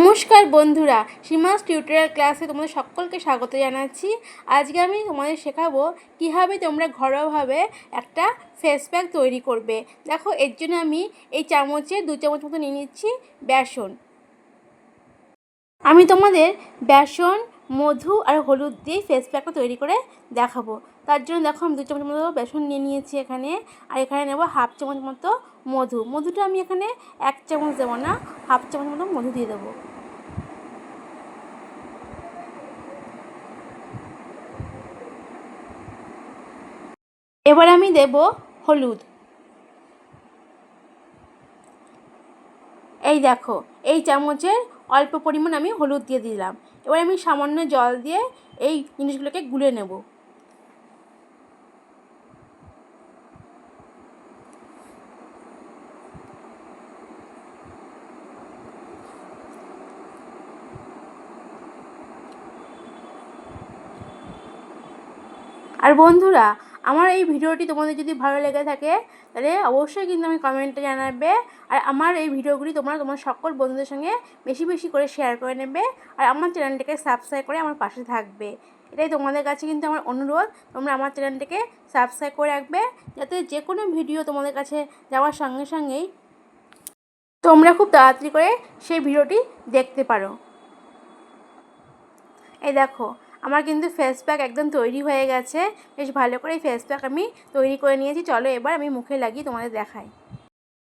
নমস্কার বন্ধুরা, সীমাস টিউটোরিয়াল ক্লাসে তোমাদের সকলকে স্বাগত জানাচ্ছি। আজকে আমি তোমাদের শেখাবো কীভাবে তোমরা ঘরোয়াভাবে একটা ফেস প্যাক তৈরি করবে। দেখো, এর জন্য আমি এই চামচে 2 চামচ মতো নিয়ে নিচ্ছি বেসন। আমি তোমাদের বেসন, মধু আর হলুদ দিয়ে ফেস প্যাকটা তৈরি করে দেখাবো। তার জন্য দেখো, আমি 2 চামচ মতো বেসন নিয়ে নিয়েছি এখানে, আর এখানে নেব হাফ চামচ মতো মধু। মধুটা আমি এখানে 1 চামচ দেবো না, হাফ চামচ মতো মধু দিয়ে দেবো। এবার আমি দেব হলুদ। এই দেখো, এই চামচের অল্প পরিমাণ আমি হলুদ দিয়ে দিলাম। এবার আমি সামান্য জল দিয়ে এই জিনিসগুলোকে গুলে নেব। আর বন্ধুরা, আমার এই ভিডিওটি তোমাদের যদি ভালো লেগে থাকে তাহলে অবশ্যই কিন্তু আমি কমেন্টে জানাবে। আর আমার এই ভিডিওগুলি তোমার সকল বন্ধুদের সঙ্গে বেশি বেশি করে শেয়ার করে নেবে। আর আমার চ্যানেলটাকে সাবস্ক্রাইব করে আমার পাশে থাকবে। এটাই তোমাদের কাছে কিন্তু আমার অনুরোধ, তোমরা আমার চ্যানেলটাকে সাবস্ক্রাইব করে রাখবে, যাতে যে কোনো ভিডিও তোমাদের কাছে যাওয়ার সঙ্গে সঙ্গেই তোমরা খুব তাড়াতাড়ি করে সেই ভিডিওটি দেখতে পারো। এই দেখো, আমার কিন্তু ফেস প্যাক একদম তৈরি হয়ে গেছে। বেশ ভালো করে এই ফেস প্যাক আমি তৈরি করে নিয়েছি। চলো এবার আমি মুখে লাগিয়ে তোমাদের দেখাই।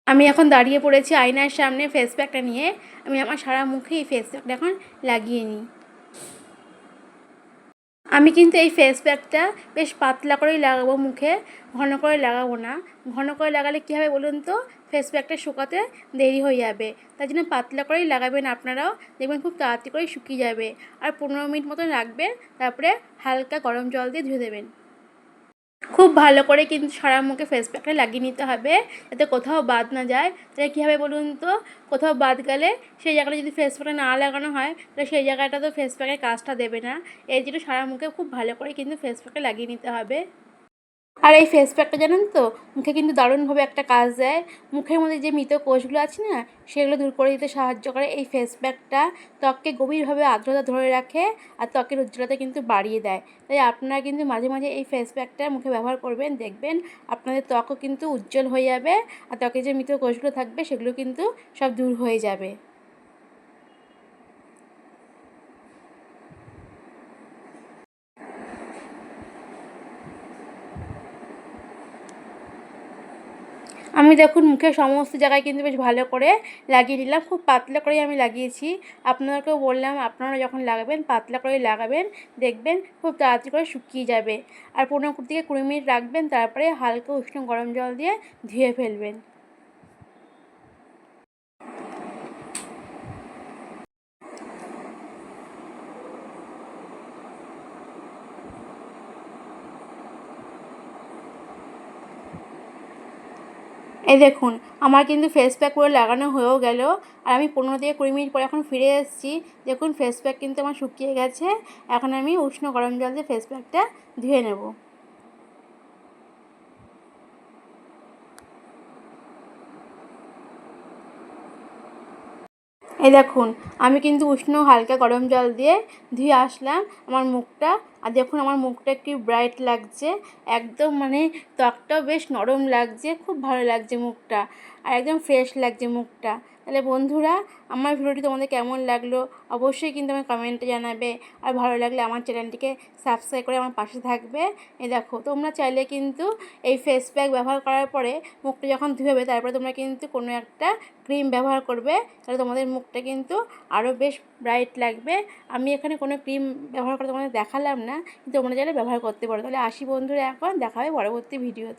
আমি এখন দাঁড়িয়ে পড়েছি আয়নার সামনে ফেস প্যাকটা নিয়ে। আমি আমার সারা মুখে এই ফেস প্যাকটা এখন লাগিয়ে নিই। আমি কিন্তু এই ফেস প্যাকটা বেশ পাতলা করেই লাগাবো মুখে, ঘন করে লাগাবো না। ঘন করে লাগালে কী হবে বলুন তো, ফেস প্যাকটা শুকাতে দেরি হয়ে যাবে। তাই জন্য পাতলা করেই লাগাবেন আপনারাও, দেখবেন খুব তাড়াতাড়ি করে শুকিয়ে যাবে। আর 15 মিনিট মতো রাখবেন, তারপরে হালকা গরম জল দিয়ে ধুয়ে দেবেন। খুব ভালো করে কিন্তু সারা মুখে ফেস প্যাকটা লাগিয়ে নিতে হবে, যাতে কোথাও বাদ না যায়। তাহলে কী হবে বলুন তো, কোথাও বাদ গেলে সেই জায়গাটা যদি ফেস প্যাকটা না লাগানো হয় তাহলে সেই জায়গাটা তো ফেস প্যাকের কাজটা দেবে না। এই জন্য সারা মুখে খুব ভালো করে কিন্তু ফেস প্যাকটা লাগিয়ে নিতে হবে। আর এই ফেস প্যাকটা জানেন তো, মুখে কিন্তু দারুণভাবে একটা কাজ দেয়। মুখের মধ্যে যে মৃত কোষগুলো আছে না, সেগুলো দূর করে দিতে সাহায্য করে এই ফেস প্যাকটা। ত্বককে গভীরভাবে আর্দ্রতা ধরে রাখে আর ত্বকের উজ্জ্বলতা কিন্তু বাড়িয়ে দেয়। তাই আপনারা কিন্তু মাঝে মাঝে এই ফেস প্যাকটা মুখে ব্যবহার করবেন, দেখবেন আপনাদের ত্বকও কিন্তু উজ্জ্বল হয়ে যাবে। আর ত্বকে যে মৃত কোষগুলো থাকবে সেগুলো কিন্তু সব দূর হয়ে যাবে। আমি দেখুন মুখের সমস্ত জায়গায় কিন্তু বেশ ভালো করে লাগিয়ে নিলাম। খুব পাতলা করেই আমি লাগিয়েছি। আপনাদেরকেও বললাম, আপনারা যখন লাগাবেন পাতলা করেই লাগাবেন, দেখবেন খুব তাড়াতাড়ি করে শুকিয়ে যাবে। আর 15 থেকে 20 মিনিট রাখবেন, তারপরে হালকা উষ্ণ গরম জল দিয়ে ধুয়ে ফেলবেন। এই দেখুন, আমার কিন্তু ফেস প্যাক পুরো লাগানো হয়েও গেল। আর আমি 15 থেকে 20 মিনিট পরে এখন ফিরে এসেছি। দেখুন ফেস প্যাক কিন্তু আমার শুকিয়ে গেছে। এখন আমি উষ্ণ গরম জল দিয়ে ফেস প্যাকটা ধুয়ে নেব। এই দেখুন, আমি কিন্তু উষ্ণ হালকা গরম জল দিয়ে ধুয়ে আসলাম আমার মুখটা। আর দেখুন আমার মুখটা কি ব্রাইট লাগছে, একদম মানে ত্বকটাও বেশ নরম লাগছে, খুব ভালো লাগছে মুখটা। আর একদম ফ্রেশ লাগছে মুখটা। তাহলে বন্ধুরা, আমার ভিডিওটি তোমাদের কেমন লাগলো অবশ্যই কিন্তু আমার কমেন্টে জানাবে। আর ভালো লাগলে আমার চ্যানেলটিকে সাবস্ক্রাইব করে আমার পাশে থাকবে। এই দেখো, তোমরা চাইলে কিন্তু এই ফেস প্যাক ব্যবহার করার পরে মুখটা যখন ধুবে তারপরে তোমরা কিন্তু কোনো একটা ক্রিম ব্যবহার করবে, তাহলে তোমাদের মুখটা কিন্তু আরও বেশ ব্রাইট লাগবে। আমি এখানে কোনো ক্রিম ব্যবহার করে তোমাদের দেখালাম না, কিন্তু তোমরা চাইলে ব্যবহার করতে পারো। তাহলে আসি বন্ধুরা, এখন দেখা হবে পরবর্তী ভিডিওতে।